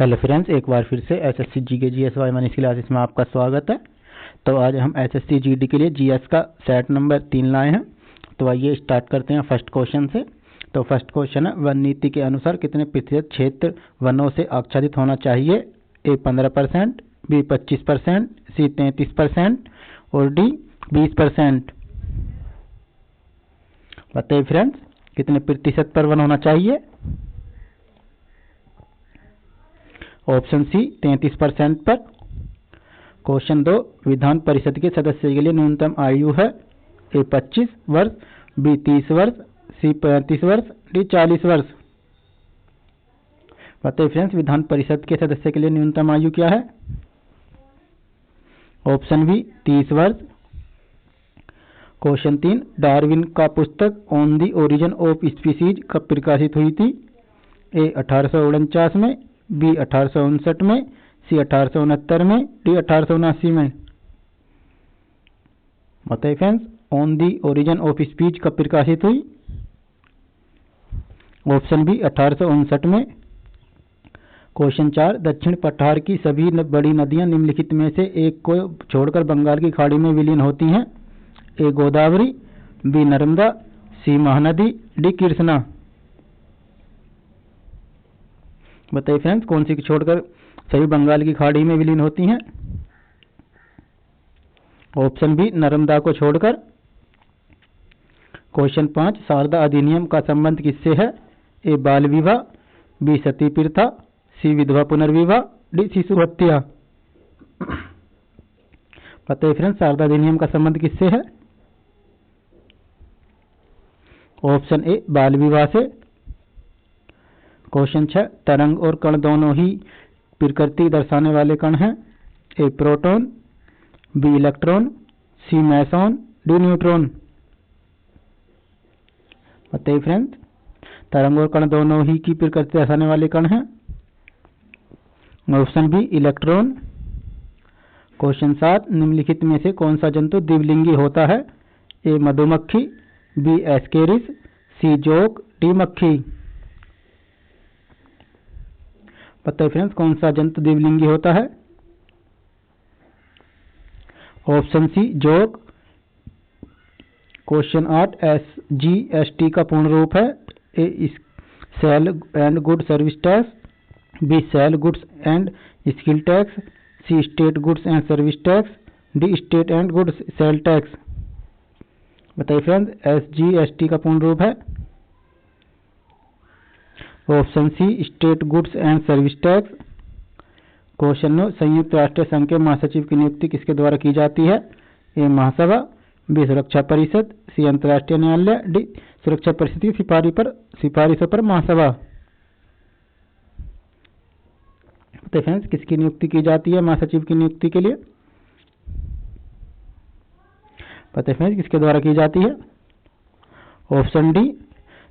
Hello friends, एक बार फिर से SSC GK GSY Manish classes में आपका स्वागत है। तो आज हम एसएससी जीडी के लिए जीएस का सेट नंबर 3 लाए हैं। तो आइए स्टार्ट करते हैं फर्स्ट क्वेश्चन से। तो फर्स्ट क्वेश्चन है, वन नीति के अनुसार कितने प्रतिशत क्षेत्र वनों से आच्छादित होना चाहिए? ए 15%, बी 25%, सी 33% और डी 20%। बताइए फ्रेंड्स, कितने प्रतिशत पर वन होना चाहिए? ऑप्शन सी 33% पर। क्वेश्चन 2, विधान परिषद के सदस्य के लिए न्यूनतम आयु है? ए 25 वर्ष, बी 30 वर्ष, सी 35 वर्ष, डी 40 वर्ष। बताइए फ्रेंड्स, विधान परिषद के सदस्य के लिए न्यूनतम आयु क्या है? ऑप्शन बी 30 वर्ष। क्वेश्चन 3, डार्विन का पुस्तक on the origin of species कब प्रकाशित हुई थी? ए 1849 में, बी 1859 में, सी 1869 में, डी 1879 में। बताइए friends, on the origin of speech कब प्रकाशित हुई? ऑप्शन बी 1859 में। क्वेश्चन 4, दक्षिण पठार की सभी बड़ी नदियां निम्नलिखित में से एक को छोड़कर बंगाल की खाड़ी में विलीन होती हैं? ए गोदावरी, बी नर्मदा, सी महानदी, डी कृष्णा। बताइए फ्रेंड्स, कौन सी छोड़कर सभी बंगाल की खाड़ी में विलीन होती हैं? ऑप्शन बी नर्मदा को छोड़कर। क्वेश्चन 5, शारदा अधिनियम का संबंध किससे है? ए बाल विवाह, बी सती प्रथा, सी विधवा पुनर्विवाह, डी शिशु हत्या। बताइए फ्रेंड्स, शारदा अधिनियम का संबंध किससे है? ऑप्शन ए बाल विवाह से। क्वेश्चन 6, तरंग और कण दोनों ही प्रकृति दर्शाने वाले कण हैं? ए प्रोटॉन, बी इलेक्ट्रॉन, सी मैसॉन, डी न्यूट्रॉन। बताइए फ्रेंड्स, तरंग और कण दोनों ही की प्रकृति दर्शाने वाले कण हैं? Option B electron. क्वेश्चन 7, निम्नलिखित में से कौन सा जंतु द्विलिंगी होता है? ए मधुमक्खी, बी एस्केरिस, सी जोक, डी मक्खी। बताइए फ्रेंड्स, कौन सा जंतु द्विलिंगी होता है? ऑप्शन सी जोक। क्वेश्चन 8, SGST का पूर्ण रूप है? A sale and good service tax, B sale goods and skill tax, C state goods and service tax, D state and goods sale tax. बताइए फ्रेंड्स, SGST का पूर्ण रूप है? Option C state goods and service tax. Question 9, संयुक्त राष्ट्र संघ के महासचिव की नियुक्ति किसके द्वारा की जाती है? ए महासभा, बी सुरक्षा परिषद, सी अंतर्राष्ट्रीय न्यायालय, डी सुरक्षा परिषद की सिफारिशों पर महासभा। तो फ्रेंड्स, किसकी नियुक्ति की जाती है महासचिव की नियुक्ति के लिए? पता है फ्रेंड्स, किसके द्वारा की जाती है? ऑप्शन डी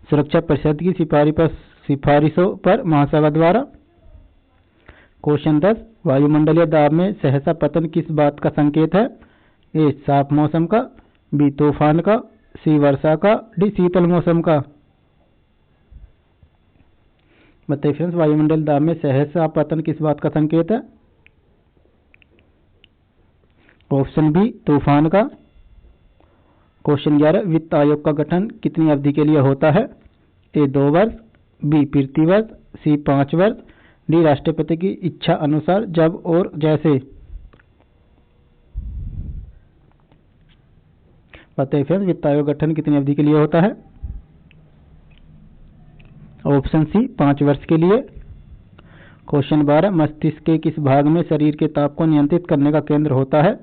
सुरक्षा परिषद की सिफारिशों पर महासभा द्वारा। क्वेश्चन 10, वायुमंडलीय दाब में सहसा पतन किस बात का संकेत है? ए साफ मौसम का, बी तूफान का, सी वर्षा का, डी शीतल मौसम का। बताइए फ्रेंड्स, वायुमंडल दाब में सहसा पतन किस बात का संकेत है? ऑप्शन बी तूफान का। क्वेश्चन 11, वित्त आयोग का गठन कितनी अवधि के लिए होता है? ए 2 वर्ष, बी प्रति वर्ष, सी 5 वर्ष, डी राष्ट्रपति की इच्छा अनुसार जब और जैसे। बताइए फ्रेंड्स, वित्त आयोग गठन कितनी अवधि के लिए होता है? ऑप्शन सी 5 वर्ष के लिए। क्वेश्चन 12, मस्तिष्क के किस भाग में शरीर के ताप को नियंत्रित करने का केंद्र होता है?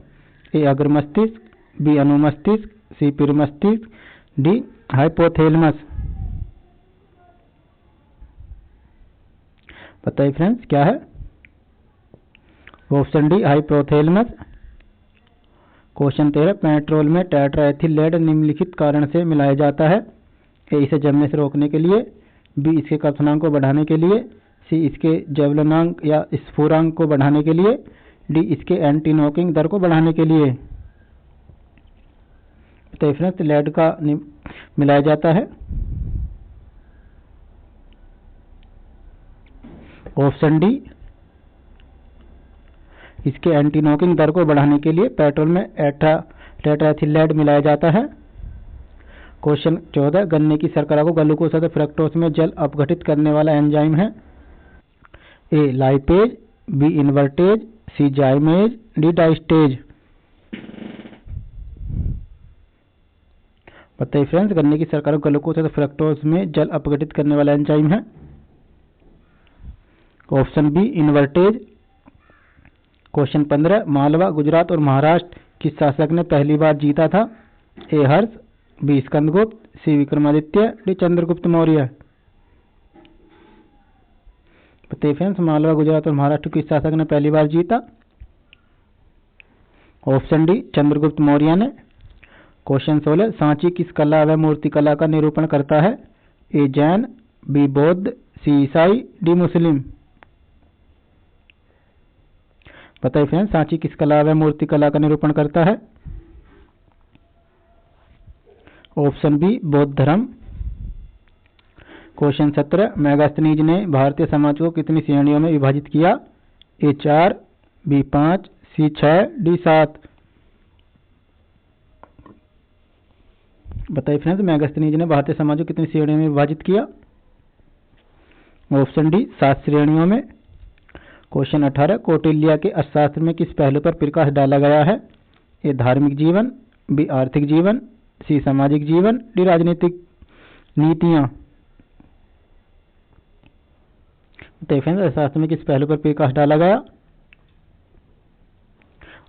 ए अग्र मस्तिष्क, बी अनुमस्तिष्क, सी पीढ़ मस्तिष्क, डी हाइपोथैलेमस। बताइए फ्रेंड्स, क्या है? Option D hypothalamus. Question 13, petrol में टेट्राएथिल लेड निम्नलिखित कारण से मिलाया जाता है? ए इसे जमने से रोकने के लिए, बी इसके कर्षणांक को बढ़ाने के लिए, सी इसके ज्वलनांक या स्फुरांक को बढ़ाने के लिए, डी इसके एंटी नॉकिंग दर को बढ़ाने के लिए। तो फ्रेंड्स, लेड का मिलाया जाता है। ऑप्शन डी इसके एंटी नॉकिंग दर को बढ़ाने के लिए पेट्रोल में टेट्राएथिलेट मिलाया जाता है। क्वेश्चन 14, गन्ने की शर्करा को ग्लूकोज तथा फ्रक्टोज में जल अपघटित करने वाला एंजाइम है। ए लाइपेज, बी इन्वर्टेज, सी जाइमेज, डी डाइस्टेज। बताइए फ्रेंड्स, गन्ने की शर्करा को ग्लूकोज तथा फ्रक्टोज में जल अपघटित करने वाला एंजाइम है। Option B invertase. Question 15, Malwa, Gujarat और महाराष्ट्र किस शासक ने पहली बार जीता था? A Harsha, B Skandagupta, C Vikramaditya, D Chandragupta Maurya. बताइए फ्रेंड्स, मालवा, गुजरात और महाराष्ट्र किस शासक ने पहली बार जीता? ऑप्शन डी चंद्रगुप्त मौर्य ने। क्वेश्चन 16, सांची किस कला व मूर्तिकला का निरूपण करता है? ए जैन, बी बौद्ध, सी ईसाई, डी मुस्लिम। बताइए फ्रेंड्स, सांची किस कला व मूर्तिकला का निरूपण करता है? ऑप्शन बी बौद्ध धर्म। क्वेश्चन 17, मेगास्थनीज ने भारतीय समाज को कितनी श्रेणियों में विभाजित किया? ए 4, बी 5, सी 6, डी 7। बताइए फ्रेंड्स, मेगास्थनीज ने भारतीय समाज को कितनी श्रेणियों में विभाजित किया? ऑप्शन डी 7 श्रेणियों में। क्वेश्चन 18, कौटिल्य के अर्थशास्त्र में किस पहलू पर प्रकाश डाला गया है? ए धार्मिक जीवन, बी आर्थिक जीवन, सी सामाजिक जीवन, डी राजनीतिक नीतियां। बताइए फ्रेंड्स, अर्थशास्त्र में किस पहलू पर प्रकाश डाला गया?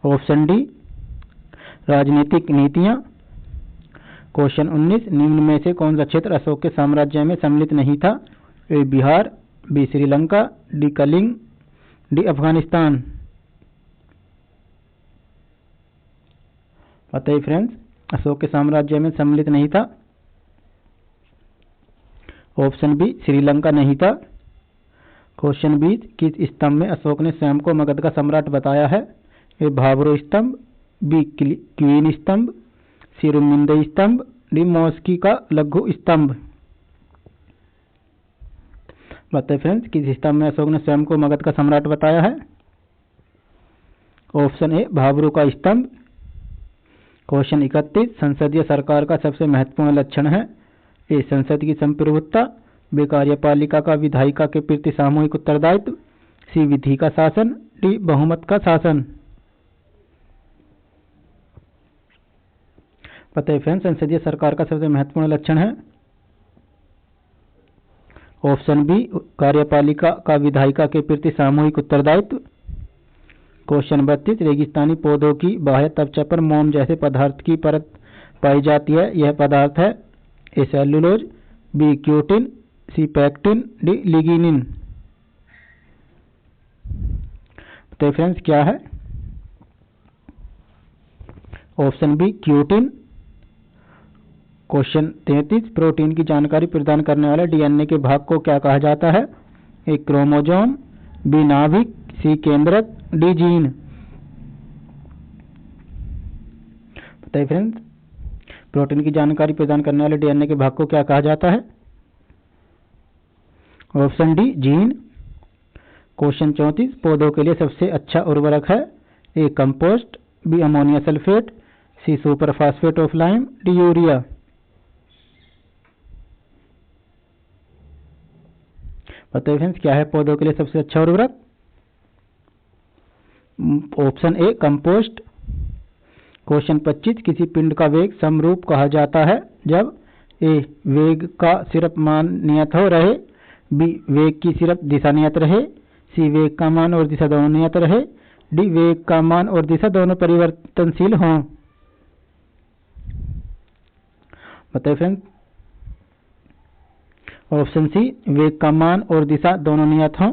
ऑप्शन डी राजनीतिक नीतियां। क्वेश्चन 19, निम्न में से कौन सा क्षेत्र अशोक के साम्राज्य में सम्मिलित नहीं था? A Bihar, B Sri Lanka, D Kalinga, D Afghanistan. बताइए फ्रेंड्स, अशोक के साम्राज्य में सम्मिलित नहीं था। ऑप्शन बी श्रीलंका नहीं था। क्वेश्चन 20, किस स्तंभ में अशोक ने स्वयं को मगध का सम्राट बताया है? ए भाबरो स्तंभ, बी क्वीन स्तंभ, सी रुमिंदई स्तंभ, डी मौस्की का लघु स्तंभ। बताइए फ्रेंड्स, किस स्तंभ में अशोक ने स्वयं को मगध का सम्राट बताया है? ऑप्शन ए भाबरू का स्तंभ। क्वेश्चन 31, संसदीय सरकार का सबसे महत्वपूर्ण लक्षण है? ए संसद की संप्रभुता, बी कार्यपालिका का विधायिका के प्रति सामूहिक उत्तरदायित्व, सी विधि का शासन, डी बहुमत का शासन। बताइए फ्रेंड्स, संसदीय सरकार का सबसे महत्वपूर्ण लक्षण है? ऑप्शन बी कार्यपालिका का विधायिका के प्रति सामूहिक उत्तरदायित्व। क्वेश्चन 32, रेगिस्तानी पौधों की बाह्य त्वचा पर मोम जैसे पदार्थ की परत पाई जाती है, यह पदार्थ है? A cellulose, B cutin, C pectin, D lignin. तो फ्रेंड्स क्या है? Option B cutin. Question 33, protein की जानकारी प्रदान करने वाले डीएनए के भाग को क्या कहा जाता है? ए क्रोमोसोम, बी नाभिक, सी केंद्रक, डी जीन। बताइए फ्रेंड्स, प्रोटीन की जानकारी प्रदान करने वाले डीएनए के भाग को क्या कहा जाता है? Option D gene. क्वेश्चन 34, पौधों के लिए सबसे अच्छा उर्वरक है? A compost, B ammonia sulphate, C super phosphate of lime, D urea. बताइए फ्रेंड्स क्या है पौधों के लिए सबसे अच्छा उर्वरक? Option A compost. क्वेश्चन 25, किसी पिंड का वेग समरूप कहा जाता है जब ए वेग का सिर्फ मान नियत हो रहे, बी वेग की सिर्फ दिशा नियत रहे, सी वेग का मान और दिशा दोनों नियत रहे, डी वेग का मान और दिशा दोनों परिवर्तनशील हों। बताइए फ्रेंड्स। ऑप्शन सी वेग का मान और दिशा दोनों नियत हों।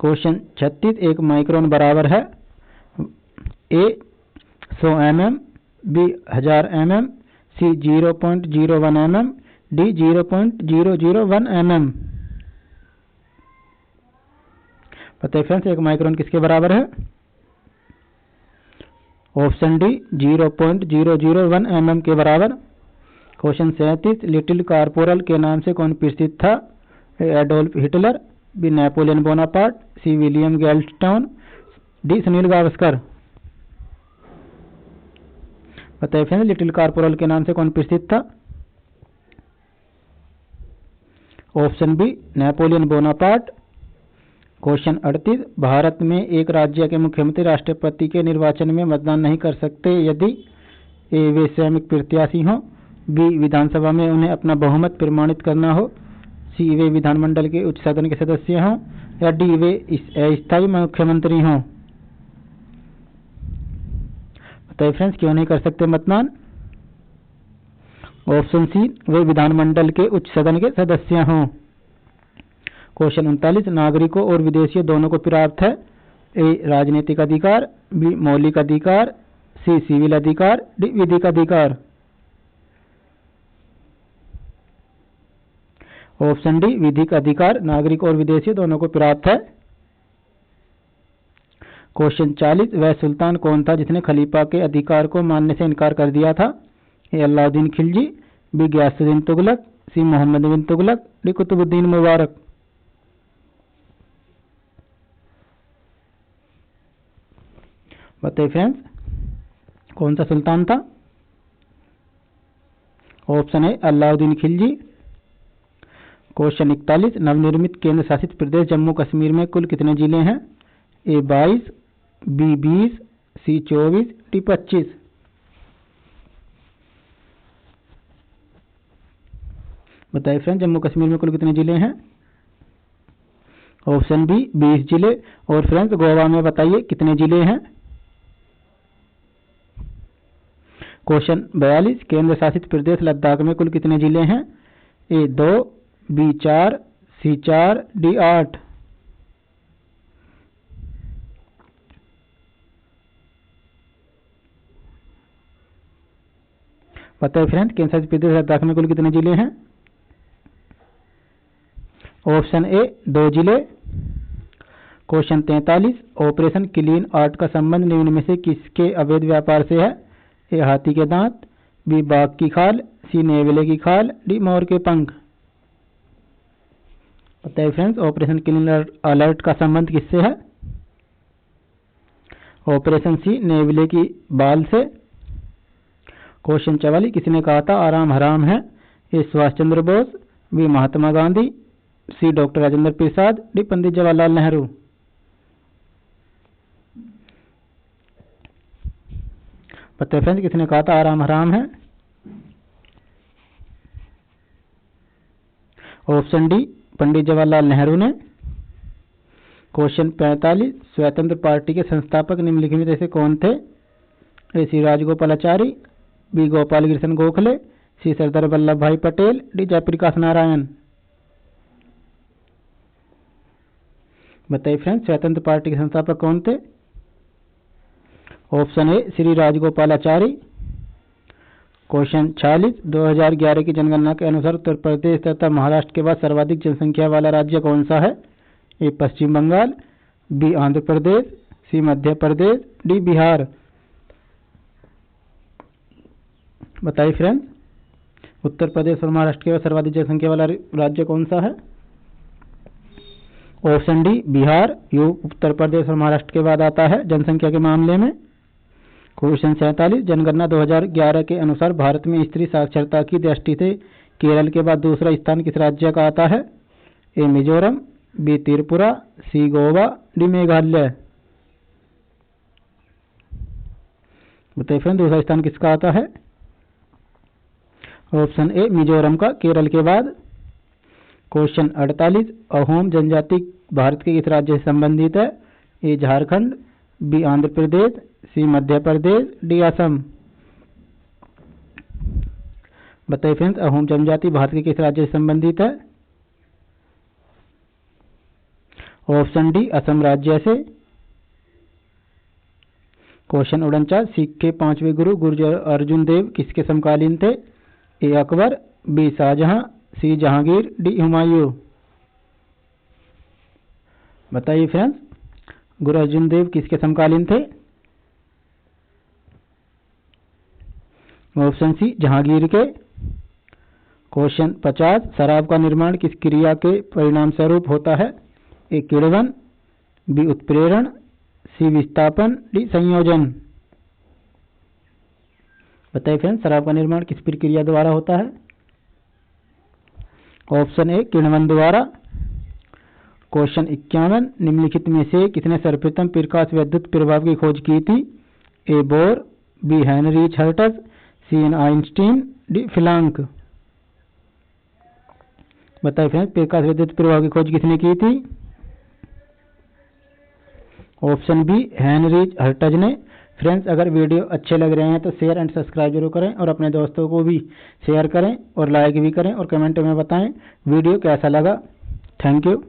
क्वेश्चन 36, एक माइक्रोन बराबर है? ए 100 mm, बी 1000 mm, सी 0.01 mm, डी 0.001 mm। बताइए फ्रेंड्स एक माइक्रोन किसके बराबर है? ऑप्शन डी 0.001 mm के बराबर। क्वेश्चन 37, लिटिल कार्पोरल के नाम से कौन प्रसिद्ध था? Adolf Hitler, B Napoleon Bonaparte, C William Gladstone, D Sunil Gavaskar. बताइए फ्रेंड्स, लिटिल कार्पोरल के नाम से कौन प्रसिद्ध था? Option B Napoleon Bonaparte. Question 38, Bharat में एक राज्य के मुख्यमंत्री राष्ट्रपति के निर्वाचन में मतदान नहीं कर सकते यदि ए वे स्वयं प्रत्याशी हों, बी विधानसभा में उन्हें अपना बहुमत प्रमाणित करना हो, सी वे विधानमंडल के उच्च सदन के सदस्य हों, या डी वे अस्थायी मुख्यमंत्री हों। बताइए फ्रेंड्स, क्यों नहीं कर सकते मतदान? ऑप्शन सी, वे विधानमंडल के उच्च सदन के सदस्य हों। क्वेश्चन 39, नागरिकों और विदेशियों दोनों को प्राप्त है ए राजनीतिक अधिकार, बी मौलिक अधिकार, सी सिविल अधिकार, डी विधिक अधिकार। ऑप्शन डी विधिक अधिकार नागरिक और विदेशियों दोनों को प्राप्त है। क्वेश्चन 40, वह सुल्तान कौन था जिसने खलीफा के अधिकार को मानने से इनकार कर दिया था? ए अलाउद्दीन खिलजी, बी गयासुद्दीन तुगलक, सी मोहम्मद बिन तुगलक, डी कुतुबुद्दीन मुबारक। बताइए फ्रेंड्स, कौन सा सुल्तान था? ऑप्शन है अलाउद्दीन खिलजी। क्वेश्चन 41, नवनिर्मित केंद्र शासित प्रदेश जम्मू कश्मीर में कुल कितने जिले हैं? ए 22, बी 20, सी 24, डी 25। बताइए फ्रेंड्स, जम्मू कश्मीर में कुल कितने जिले हैं? ऑप्शन बी 20 जिले। और फ्रेंड्स, गोवा में बताइए कितने जिले हैं? क्वेश्चन 42, केंद्र शासित प्रदेश लद्दाख में कुल कितने जिले हैं? ए 2, बी 4, सी 4, डी 8। बताइए फ्रेंड्स, केंद्र शासित प्रदेश लद्दाख में कुल कितने जिले हैं? ऑप्शन ए 2 जिले। क्वेश्चन 43, ऑपरेशन क्लीन आर्ट का संबंध निम्न में से किसके अवैध व्यापार से है? ए हाथी के दांत, बी बाघ की खाल, सी नेवले की खाल, डी मोर के पंख। बताइए फ्रेंड्स, ऑपरेशन क्लीन अलर्ट का संबंध किससे है? ऑपरेशन सी नेवले की बाल से। क्वेश्चन 44, किसने कहा था आराम हराम है? ए सुभाष चंद्र बोस, बी महात्मा गांधी, सी डॉक्टर राजेंद्र प्रसाद, डी पंडित जवाहरलाल नेहरू। बताइए फ्रेंड्स, किसने कहा था आराम हराम है? ऑप्शन डी पंडित जवाहरलाल नेहरू ने। क्वेश्चन 45, स्वतंत्र पार्टी के संस्थापक निम्नलिखित में से कौन थे? ए सी राजगोपालाचारी, बी गोपाल कृष्ण गोखले, सी सरदार वल्लभ भाई पटेल, डी जयप्रकाश नारायण। बताइए फ्रेंड्स, स्वतंत्र पार्टी के संस्थापक कौन थे? Option A Shri Rajagopalachari. Question 46, 2011 की जनगणना के अनुसार उत्तर प्रदेश तथा महाराष्ट्र के बाद सर्वाधिक जनसंख्या वाला राज्य कौन सा है? ए पश्चिम बंगाल, बी आंध्र प्रदेश, सी मध्य प्रदेश, डी बिहार। बताइए फ्रेंड्स, उत्तर प्रदेश और महाराष्ट्र के बाद सर्वाधिक जनसंख्या वाला राज्य कौन सा है? Option D Bihar. ये उत्तर प्रदेश और महाराष्ट्र के बाद आता है जनसंख्या के मामले में। क्वेश्चन 47, जनगणना 2011 के अनुसार भारत में स्त्री साक्षरता की दृष्टि से केरल के बाद दूसरा स्थान किस राज्य का आता है? ए मिजोरम, बी त्रिपुरा, सी गोवा, डी मेघालय। बताइए फ्रेंड, दूसरा स्थान किसका आता है? ऑप्शन ए मिजोरम का केरल के बाद। क्वेश्चन 48, अहोम जनजाति भारत के किस राज्य से संबंधित है? ए झारखंड, बी आंध्र प्रदेश, सी मध्य प्रदेश, डी असम। बताइए फ्रेंड्स, अहोम जनजाति भारत के किस राज्य से संबंधित है? ऑप्शन डी असम राज्य से। क्वेश्चन 49, सिख के 5वें गुरु गुरु अर्जुन देव किसके समकालीन थे? ए अकबर, बी शाहजहां, सी जहांगीर, डी हुमायूं। बताइए फ्रेंड्स, गुरु अर्जुन देव किसके समकालीन थे? ऑप्शन सी जहांगीर के। क्वेश्चन 50, शराब का निर्माण किस क्रिया के परिणाम स्वरूप होता है? ए किण्वन, बी उत्प्रेरण, सी विस्थापन, डी संयोजन। बताइए फ्रेंड्स, शराब का निर्माण किस प्रक्रिया द्वारा होता है? ऑप्शन ए किण्वन द्वारा। क्वेश्चन 51, निम्नलिखित में से किसने सर्वप्रथम प्रकाश विद्युत प्रभाव की खोज की थी? ए बोर, बी हेनरीच हर्ट्ज, सी आइंस्टीन, डी प्लैंक। बताइए फ्रेंड्स, प्रकाश विद्युत प्रभाव की खोज किसने की थी? ऑप्शन बी हेनरीच हर्ट्ज ने। फ्रेंड्स, अगर वीडियो अच्छे लग रहे हैं तो शेयर एंड सब्सक्राइब जरूर करें और अपने दोस्तों को भी शेयर करें और लाइक भी करें और कमेंट में बताएं वीडियो कैसा लगा। Thank you.